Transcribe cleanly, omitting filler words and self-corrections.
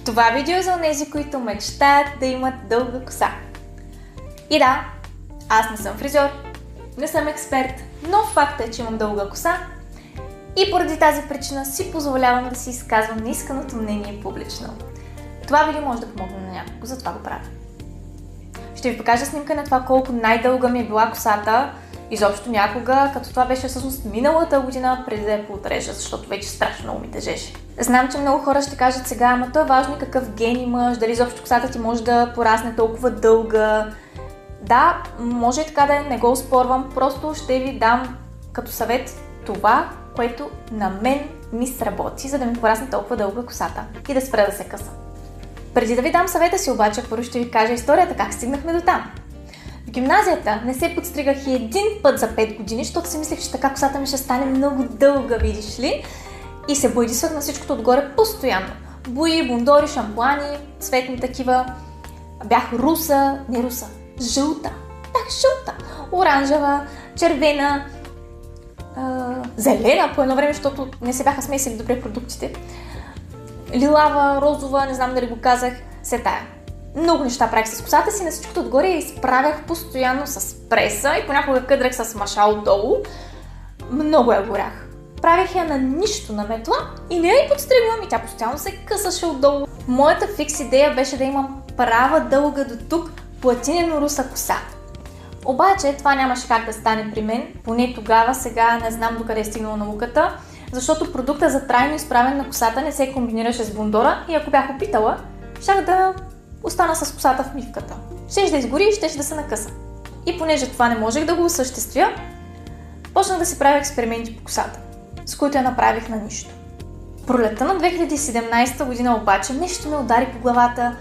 Това видео е за онези, които мечтаят да имат дълга коса. И да, аз не съм фризьор, не съм експерт, но факт е, че имам дълга коса и поради тази причина си позволявам да си изказвам неисканото мнение публично. Това видео може да помогне на някого, затова го правя. Ще ви покажа снимка на това колко най-дълга ми е била косата изобщо някога, като това беше всъщност миналата година преди да я поотрежа, защото вече страшно много ми тежеше. Знам, че много хора ще кажат сега, ама то е важно и какъв ген имаш, дали изобщо косата ти може да порасне толкова дълга. Да, може и така да е, не го оспорвам, просто ще ви дам като съвет това, което на мен ми сработи, за да ми порасне толкова дълга косата и да спре да се къса. Преди да ви дам съвета си обаче, първо ще ви кажа историята, как стигнахме до там. В гимназията не се подстригах и един път за 5 години, защото си мислех, че така косата ми ще стане много дълга, видиш ли. И се боядисвах на всичкото отгоре постоянно. Бои, бундори, шампуани, цветни такива. Бях жълта. Бях жълта, оранжева, червена, зелена по едно време, защото не се бяха смесили добре продуктите. Лилава, розова, не знам дали го казах, се тая. Много неща правих с косата си, на всичкото отгоре я изправях постоянно с преса и понякога къдрах с маша отдолу. Много я горях. Правих я на нищо на метла и не я и подстригвам и тя постоянно се късаше отдолу. Моята фикс идея беше да имам права дълга до тук платинено руса коса. Обаче това нямаше как да стане при мен, поне тогава, сега не знам докъде е стигнала науката, защото продукта за трайно изправяне на косата не се комбинираше с бундора и ако бях опитала, щях да остана с косата в мивката. Щеше да изгори и щеше да се накъса. И понеже това не можех да го осъществя, почнах да си правя експерименти по косата, с които я направих на нищо. Пролетта на 2017 година обаче нещо ме удари по главата